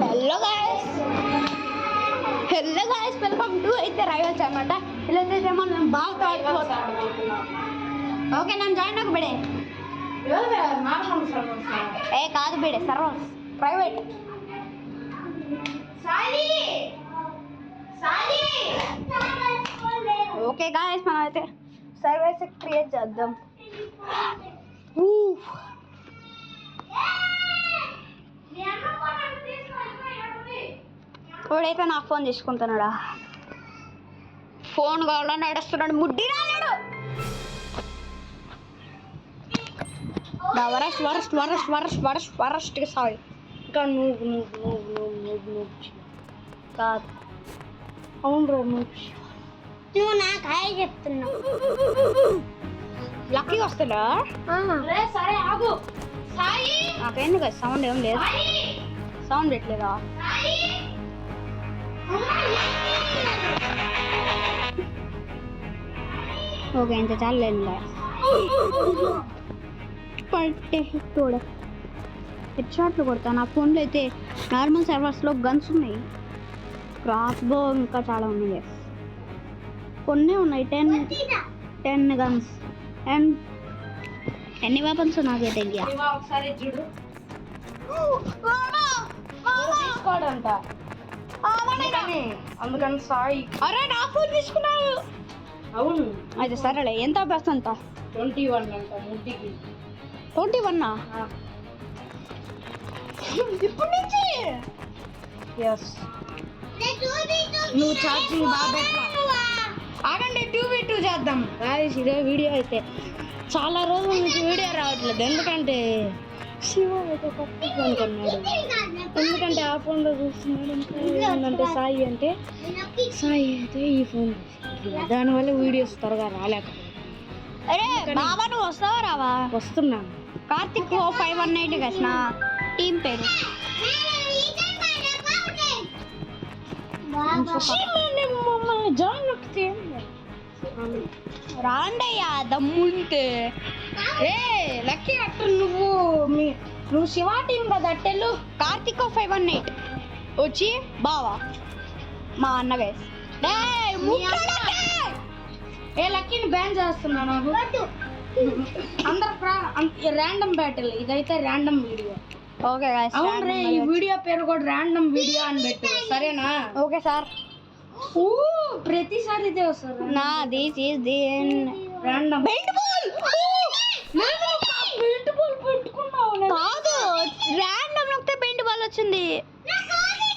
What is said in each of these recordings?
Hello guys welcome to అయితే rivals అనమాట. ఇలా అయితే మనం బాగా ఓకే నేను జాయిన్ అవ్వక బిడే ఏ కాదు బిడే సర్వస్ ప్రైవేట్ ఓకే గాయస్ మనం అయితే సర్వీస్ క్రియేట్ చేద్దాం. ఇప్పుడైతే నా ఫోన్ తీసుకుంటున్నాడా, ఫోన్ కావాలని నడుస్తున్నాడు, ముడ్డి రాలేడు. Worst worst worst worst worst worst sorry ఇంకా నువ్వు నువ్వు నువ్వు నువ్వు నువ్వు నువ్వు కాదు అవును రా నువ్వు నాకు హాయ్ చెప్తున్నావు. లక్కీ వస్తాడా? సరే ఆగు. నాకేంది కదా సౌండ్ ఏం లేదు, సౌండ్ పెట్టలేదా? ఓకే ఇంత చాలు లేదు. పట్టే కూడా హెడ్ షాట్లు కొడతా. నా ఫోన్లో అయితే నార్మల్ సర్వర్స్లో గన్స్ ఉన్నాయి, క్రాస్ బో ఇంకా చాలా ఉన్నాయి, కొన్ని ఉన్నాయి 10 గన్స్ అండ్ ఎన్ని వెపన్స్ నాకే తెలియదు. ఒకసారి చూడు తీసుకోడంట అందుకని సాయి. అరే నా ఫోన్ తీసుకున్నావు. అవును అయితే సరేలే. ఎంత బస్ అంత? 21 అంట ముద్దికి. 21 ఇప్పుడు నుంచి? ఎస్ నువ్వు ఛార్జింగ్ బాగా ఆగండి 2v2 చేద్దాం. గాయ్స్ ఇదే వీడియో అయితే చాలా రోజుల నుంచి వీడియో రావట్లేదు, ఎందుకంటే శివ అయితే కొత్త ఫోన్ కొన్నాడు, ఎందుకంటే ఆ ఫోన్లో చూస్తున్నాడు. ఇంకా ఏంటంటే సాయి అంటే సాయి అయితే ఈ ఫోన్ దానివల్ల వీడియోస్ త్వరగా రాలేకపోయింది. అరే బాబా నువ్వు వస్తావా రావా? వస్తున్నాను. కార్తిక్ 518 కదా నా టీం పేరు. మమ్మల్ని జాయిన్ నొక్కితే రాండయ్యా దమ్ముంటే. ఏ లక్కీ అట్టు నువ్వు శివ టీం కదా అట్టెళ్ళు. కార్తిక్ 518 వచ్చి బావా మా అన్న గైస్. ఏ లక్కీని బ్యాన్ చేస్తున్నా నాకు. అందరు ర్యాండమ్ బ్యాటిల్, ఇదైతే ర్యాండమ్ వీడియో. ఓకే గైస్ అవును ఈ వీడియో పేరు కూడా ర్యాండమ్ వీడియో అని పెట్టు, సరేనా? Okay sir. ప్రతిసారి ఇదే వస్తుంది నా దిస్ ఈస్ ది ర్యాండమ్. కాదు ర్యాండమ్ నొక్కితే పెయింట్ బాల్ వచ్చింది.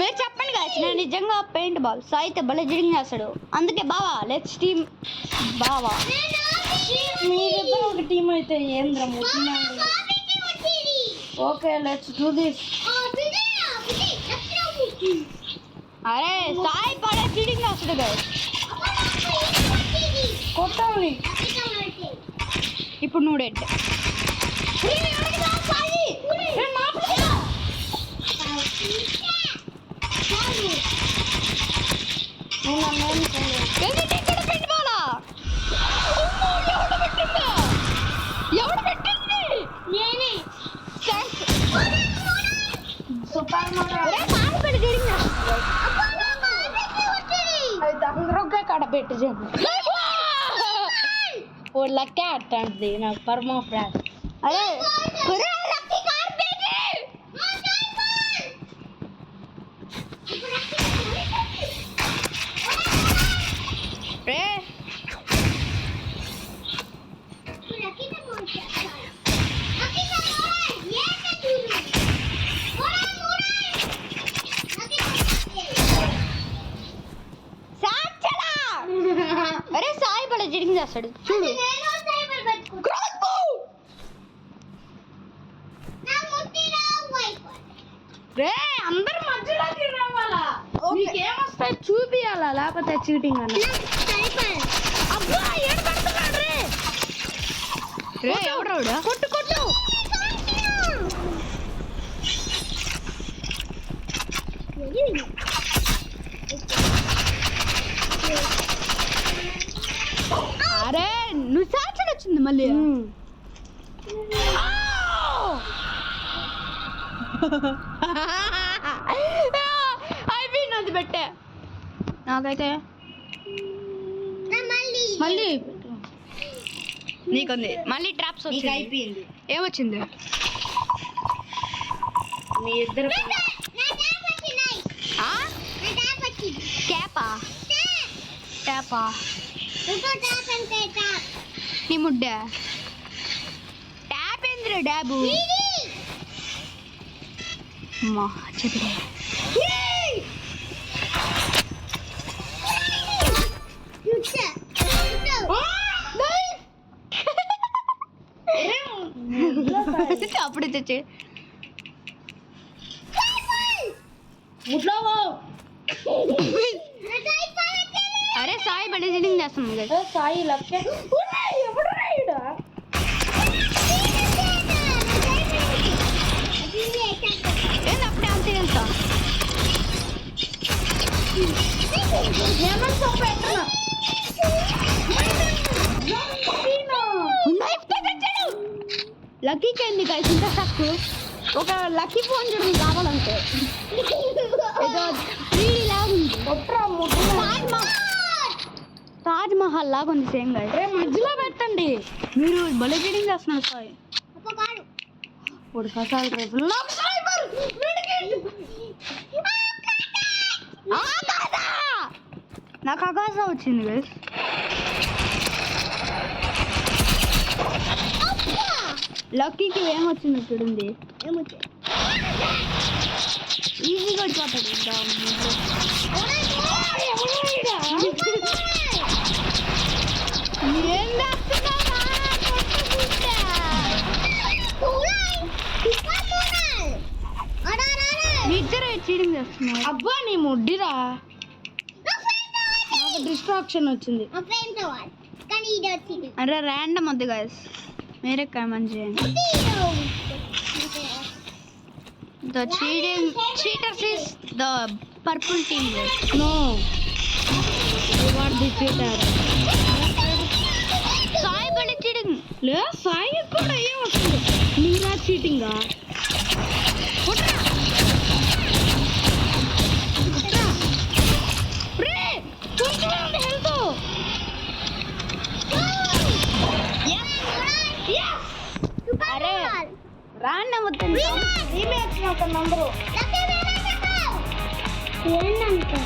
మీరు చెప్పండి గాయస్, నేను నిజంగా పెయింట్ బాల్ సాయి అయితే భలే జిరింగ్ చేస్తాడు, అందుకే బావా లెట్స్ టీమ్ బావా. మీరిద్దరు ఒక టీం అయితే ఏంద్రము. Okay let's do this. అరే సాయి భలే జిరింగ్ చేస్తాడు గాయస్. కొట్టాలి ఇప్పుడు నువ్వు డెడ్. ఎవడు పెట్టింది? కడపెట్టి చెప్పు ఓ లక్కే అట్టండి నాకు పరమా ఫ్రాంక్. అరే అరే సాయి పడ జిరింగ్ చేస్తాడు చూడు. అందరు మధ్యలోకి రావాలా? నీకేమొస్తాయి చూపియాలా, లేకపోతే చీటింగ్ అన్న. అబ్బా ఏడు పెడుతున్నాడు రే ఎవడు కొట్టు కొట్టు. అరే నువ్వు సాక్షి వచ్చింది మళ్ళీ. అయిపోయింది అది పెట్టే నాకైతే మళ్ళీ నీకుంది మళ్ళీ ట్రాప్స్ వచ్చి అయిపోయింది ఏమొచ్చింది మీ ఇద్దరు క్యాపా ట్యాపా నీ ముడ్డ ట్యాప్ ఏంద్ర డాబు అమ్మా చెప్పి అప్పుడే తెచ్చి అరే సాయి బడి రీడింగ్ చేస్తున్నాం కదా సాయి లక్ష్య ఏంది అప్పుడే అంతే తెలుసా లక్కీకి ఏంది కలిసి ఇంత తక్కువ ఒక లక్కీ ఫోన్ చూడండి కావాలంటే ఏదో 3D లాగా ఉంది తాజ్ మహల్ లాగా ఉంది సేమ్ గా మధ్యలో పెట్టండి మీరు భలే రీడింగ్ చేస్తున్నారు సాయి నాకు ఆకాశ వచ్చింది గైస్ లక్కీకి ఏమొచ్చింది చూడండి ఈజీగా వచ్చిపోతాడు ఇద్దరు చీటింగ్ చేస్తున్నారు అబ్బా నీ ముడ్డిరా నాకు డిస్ట్రాక్షన్ వచ్చింది అరే ర్యాండమ్ వద్దు గైస్ మీరే కామెంట్ చేయండి The cheaters is the purple team. No, you are the cheater. Sai badi cheating. Le Sai kuda ye vastundi. Meera cheating ga. Putra. Re, putra hello. Yes. Are. Random వద్దండి remakes ఒక number ఏంటంటే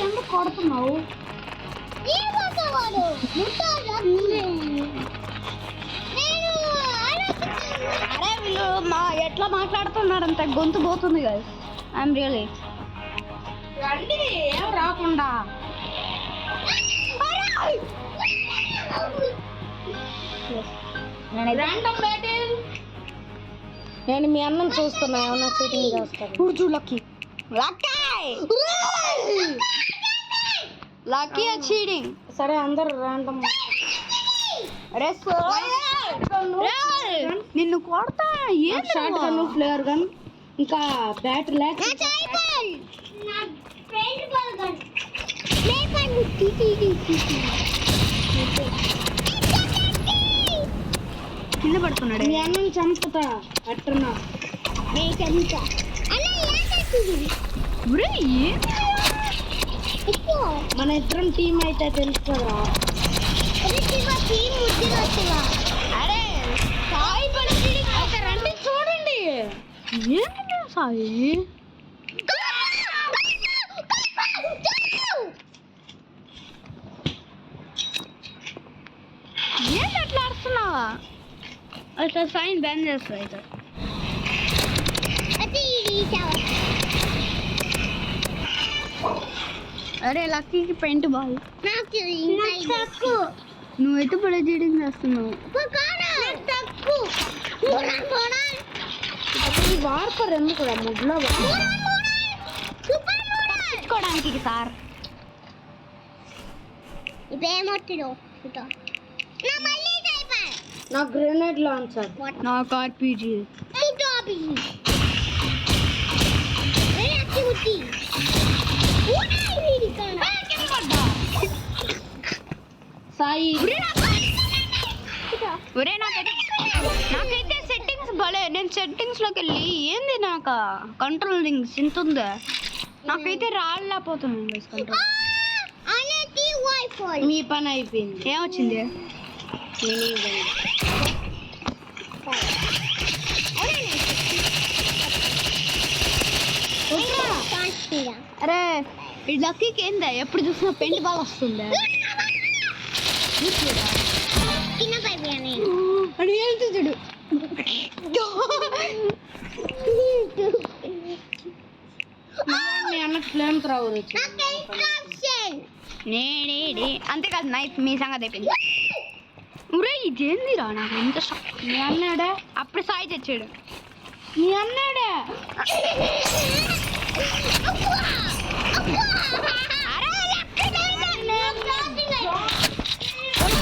ఎందుకు కొడుతున్నావు అరే వీళ్ళు ఎట్లా మాట్లాడుతున్నారంత గొంతు పోతుంది కదా ఐఎమ్ రియలీ రండి ఏం రాకుండా నేను మీ అన్నం చూస్తున్నా ఏమన్నా చీటింగ్ చేస్తాను చూడు లక్కీ లక్కీ చీటింగ్ సరే అందరు రాండమ్ నిన్ను కొడతా ఏం షార్ట్ గన్ ఫ్లేయర్ గన్ ఇంకా బ్యాట్ లేక కింద పడుతున్నాడు మీ అన్నం చంపుతా అట్టున్నా మన ఇద్దరం టీం అయితే తెలుసు కదా అరే సాయి రండి చూడండి ఏంటి సాయి ఏంటి అట్లా ఆడుతున్నావా అట్లా సైన్ బ్యాన్ చేస్తా అయితే అరే లక్కీకి పెయింట్ బాల్ నువ్వైతే పడే చీటింగ్ చేస్తున్నావు వార్పర్ ఎందుకు ముగ్గులో తీసుకోవడానికి సార్ ఇదేమొట్టిదో నా గ్రెనేడ్ లాంచర్ నాకు ఆర్పిజి సాయి ఒరే నాకైతే సెట్టింగ్స్ భలే. నేను సెట్టింగ్స్ లోకి వెళ్ళి ఏంది నాకు కంట్రోలింగ్స్ ఇంత ఉందా, నాకైతే రాలేకపోతుంది కంట్రోల్. మీ పని అయిపోయింది. ఏమొచ్చింది? అరే ఈ లక్కీకి ఏందా ఎప్పుడు చూసినా పెండి బాగా వస్తుందా? అని వెళ్తూ చూడు. మీ అన్నకు ఫ్లేమ్ త్రవర్ వచ్చి అంతేకాదు నైఫ్ మీ సంగతి అయిపోయింది. ఉరే ఇదేందిరా నాకు ఎంత షాక్. మీ అన్నాడా? అప్పుడు సాయి తెచ్చాడు. మీ అన్నాడా?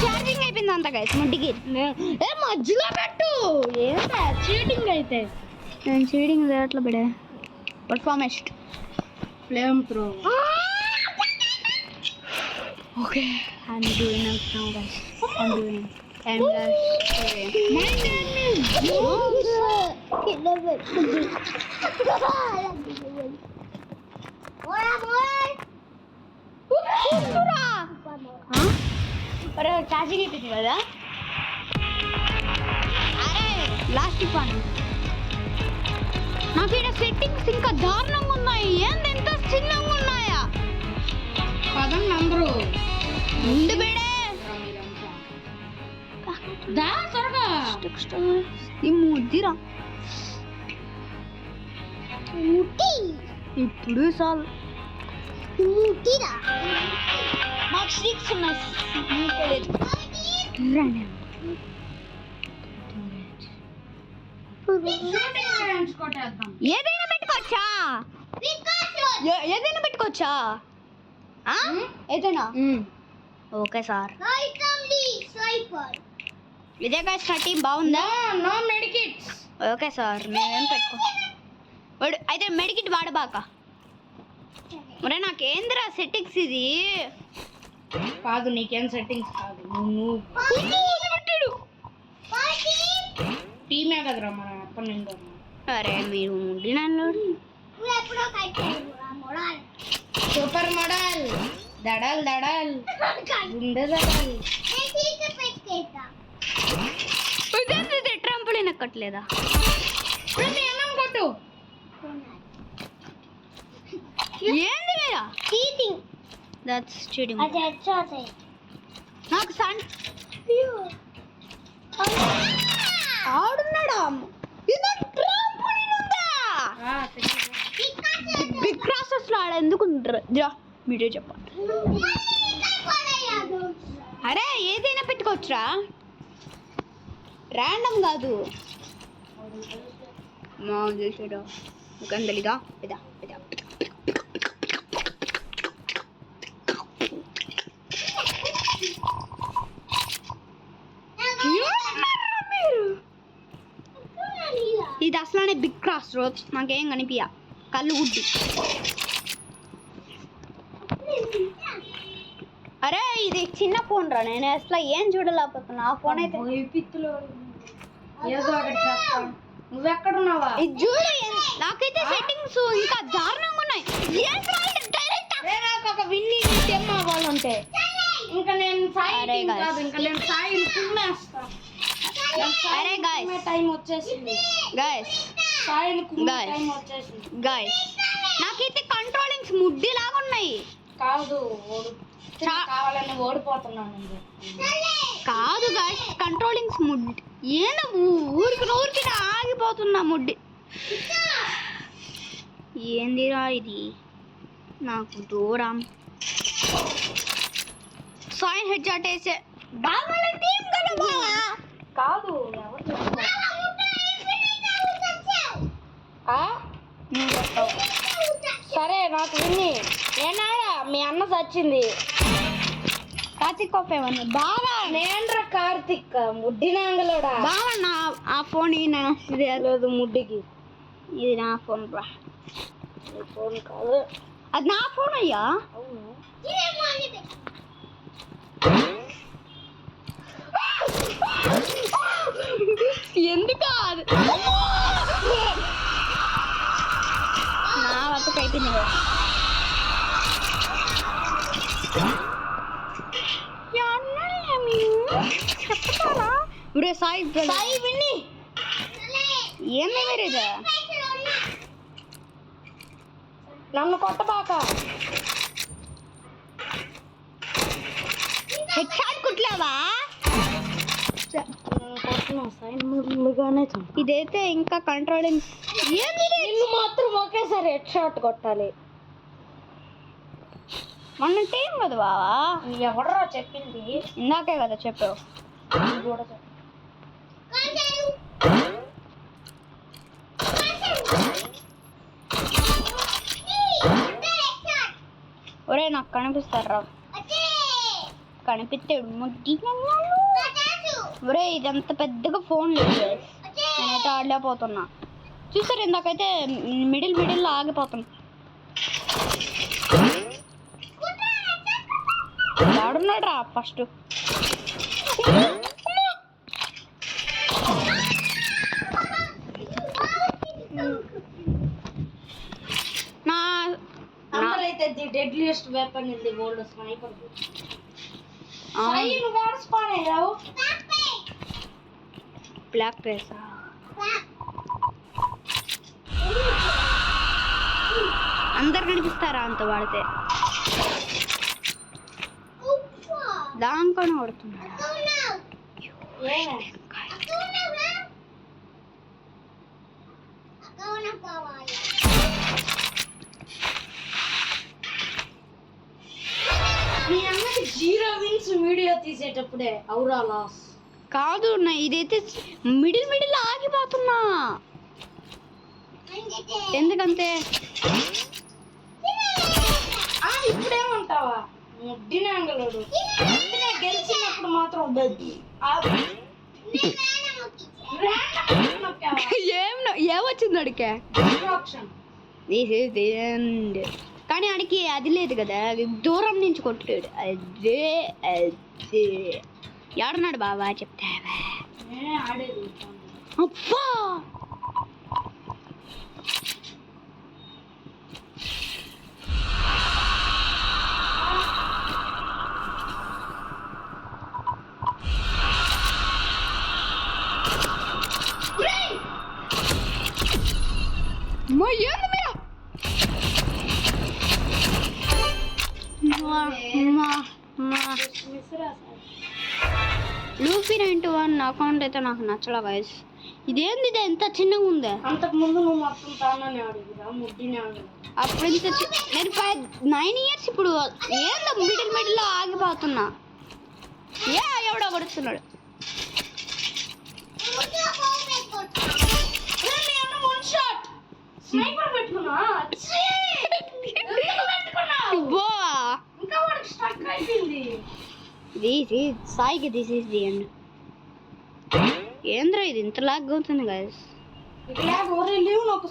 ఛార్జింగ్ అయిపోయింది అంత గైస్ ముడ్డికి. మధ్యలో పెట్టు. ఏంటా చీటింగ్ అయితే? నేను చీటింగ్ ఎట్లా పెడే పర్ఫార్మెస్ట్ flame throw. Okay I'm doing it now guys. I'm doing it. I'm My name is Jones. అరే ఛార్జింగ్ అయిపోయింది కదా. అరే లాస్ట్ పని నాకు ఇక్కడ సెట్టింగ్స్ ఇంకా దారుణంగా ఉన్నాయి. ఏంది ఎంత చిన్నగా ఉన్నాయా? పదండి అందరూ ముందు పెడే దా త్వరగా. ఈ ముద్దిరా ఇప్పుడు చాలు. మాకు స్టిక్స్ ఉన్నాయి. ఏదైనా పెట్టుకోవచ్చా? ఏదైనా పెట్టుకోవచ్చా? ఏదైనా ఓకే సార్. ఇదే గాయస్ నా టీం బాగుందా? No medkits. ఓకే సార్ మేమేం పెట్టుకో. అయితే మెడికిట్ వాడబాక. మరే నాకేందిరా సెట్టింగ్స్ ఇది? కాదు నీకేం సెట్టింగ్స్ కాదు. నువ్వు టీమే కదరా మన అప్పటి నుండి. అరే మీరు ఉండినాను సూపర్ మోడల్ దడల్ దడల్ గుండె దడల్. ట్రంపులిన్ ఎక్కట్లేదా? అన్నం కొట్టు. ఏంది మీరా చీటింగ్? That's cheating. నాకు సన్ ఆడున్నాడా? బిగ్ క్రాసెస్ లో ఆడ ఎందుకు వీడియో చెప్పండి. అరే ఏదైనా పెట్టుకోవచ్చురా, ర్యాండమ్ కాదు. మా చేసాడు గందలిగా పెదా పెదా. ఇది అసలు బిగ్ క్రాస్ రోడ్. మాకేం కనిపించా, కళ్ళు గుడ్డి. అరే ఇది చిన్న ఫోన్ రా, నేను అసలు ఏం చూడలేకపోతున్నా. ఆ ఫోన్ అయితే ఏదో ఒకటి చెప్తా. నువ్వెక్కడున్నావా? ఇది చూడు. నాకైతే సెట్టింగ్స్ ఇంకా దారుణంగా ఉన్నాయి. నాకు ఒక విన్ని తెమ్మ అవ్వాలంటే ఇంకా నేను సాయి కాదు, ఇంకా నేను సాయి కుమ్మేస్తా. అరే గాయ్స్ టైం వచ్చేసింది. గాయ్స్ సాయిని కుమ్మే టైం వచ్చేసింది. గాయ్స్ నాకైతే కంట్రోలింగ్స్ ముడ్డి లాగా ఉన్నాయి. కాదు కావాలని ఓడిపోతున్నాను. కాదు గాయ్స్ కంట్రోలింగ్స్ ముడ్డి ఏందో ఊరికి ఆగిపోతున్నా ముడ్డి. ఏందిరా ఇది? నాకు దూరం సాయిన్ హెడ్ షాట్ వేసే కాదు. సరే నాకు విన్ని. నేనాడా మీ అన్న చచ్చింది. కార్తిక్ ఏమన్నా బావా? నేనరా కార్తిక్ ముడ్డినాంగలోడా. బావా ఆ ఫోన్ లేదు ముడ్డికి. ఇది నా ఫోన్ రా. ఫోన్ కాదు, అది నా ఫోన్ అయ్యా. ఎందుకు నా వరకు అయిపోయింది కదా. చెప్తారా ఇప్పుడు సాయి సాయి విన్ని ఏంది మీరు ఇది నన్ను కొట్టబాక. Head shot కుట్లేవా? కొట్టను సాయి ముందుగానే. ఇదైతే ఇంకా కంట్రోలింగ్. ఏంది నిన్ను మాత్రం ఒకేసారి హెడ్ షాట్ కొట్టాలి. మన టీం కదా బావా. ఎవడరా చెప్పింది? ఇందాకే కదా చెప్పావు. కూడా చెప్పు. ఒరే నాకు కనిపిస్తారా? కనిపిస్తాడు ముద్ది. ఒరే ఇదంత పెద్దగా ఫోన్ లేదు, నేనైతే ఆడలేకపోతున్నా. చూసారు ఇందాకైతే మిడిల్ ఆగిపోతున్నా. ఆడున్నాడు రా ఫస్ట్. అయితే the deadliest weapon in the world sniper. Sai నువ్వు ఎక్కడ స్పాన్ అయ్యావు? Black place. అందరు కనిపిస్తారా అంత వాడితే? దానికొని కొడుతున్నాడు. మీ అన్నకి 0 wins వీడియో తీసేటప్పుడే అవురా లాస్ కాదు నా ఇదైతే మిడిల్ ఆగిపోతున్నా. ఎందుకంటే ఇప్పుడేమంటావా? ముడ్డినాంగలుడు గెలిచినప్పుడు మాత్రం ఏమొచ్చింది అడికే? కానీ ఆడికి అది లేదు కదా, దూరం నుంచి కొట్టాడు. అదే ఎవడున్నాడు బాబా చెప్తావా? అబ్బా లూఫీ 91 అకౌంట్ అయితే నాకు నచ్చలా గైస్. ఇదేంది ఇది ఎంత చిన్నగా ఉందే? అంతకు ముందు నువ్వు మొత్తం తానని ఆడుగురా ముడ్డిని ఆడు. అప్పుడు ఇంత నేను 9 years ఇప్పుడు ఏందో మిడిల్ లో ఆగిపోతున్నా. ఎవడో కొడుతున్నాడు. సాయికి దిస్ ఈస్ ది ఎండ్. ఏంద్రా ఇది ఇంత లాగ్ అవుతుంది గైస్?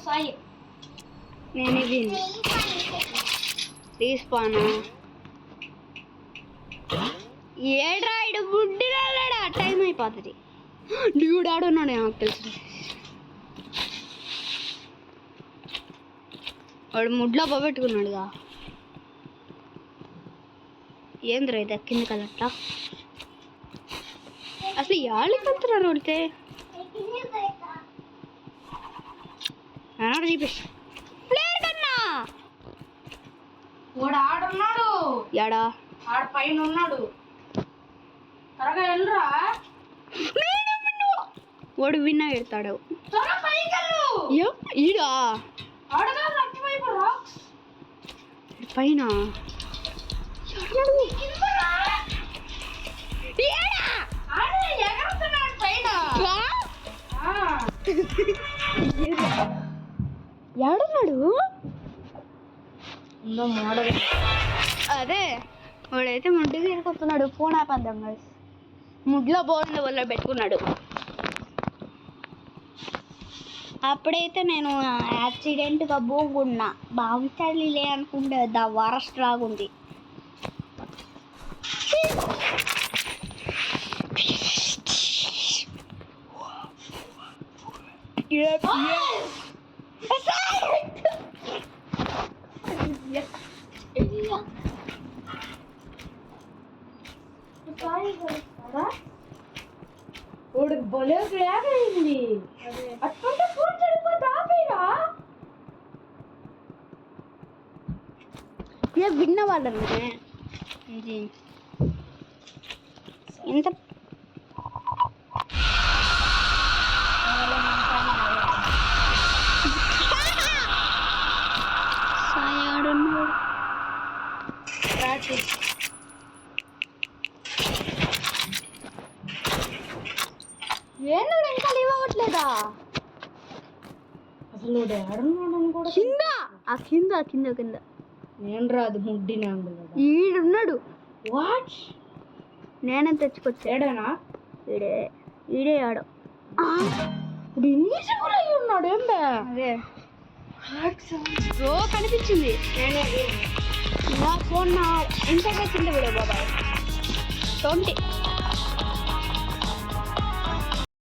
సాయి నేను ఇది తీసుకోనా? ఏడ్రా ఇడు బుడ్డి రాడా? టైం అయిపోతుంది. డ్యూడ్ ఆడున్నాడు నాకు తెలుసు. వాడు ముడ్లో పోగొట్టుకున్నాడుగా. ఏంద్రా ఇది కింద కలట్లా? అసలు యాళ్ళకి వెళ్తున్నారు వాడితే. చూపిస్తా ప్లేయర్ కన్నా వాడు ఆడున్నాడు. యాడా? ఆడ పైన ఉన్నాడు. త్వరగా వెళ్ళరా. వాడు విన్నా ఎడతాడు. ఈడా పైన ఎవడున్నాడు? అదే వాడైతే ముడ్డుకి వెళ్ళిపోతున్నాడు. ఫోన్ ఆపేద్దాం గైస్. ముడ్లో బోర్డు వల్ల పెట్టుకున్నాడు. అప్పుడైతే నేను యాక్సిడెంట్గా పోగున్నా. బాగుంటాడులే అనుకుంటే ద వరస్ట్ లాగుంది. వాడికి భలే క్రాక్ అయింది. అట్లా ఫోన్ చెడిపోతే ఆపేరా. ఇదే విన్న వాళ్ళని ఇది ఎంత సాయాడున్నాడు. ఏంటో ఇంకా లీవ్ అవ్వట్లేదా అసలు ఏడున్నాడని కూడా కింద ఆ కింద కింద కింద నేను రాదు ముడ్డినా ఈడున్నాడు. వాట్ నేనే తెచ్చుకొచ్చా. ఏడనా ఈడే ఈడే ఆడు. ఇప్పుడు ఇన్విజిబుల్ అయ్యి ఉన్నాడు. ఏం అదే కనిపించింది. నా ఫోన్ నా ఎంత కింద కూడా బాబాయ్ 20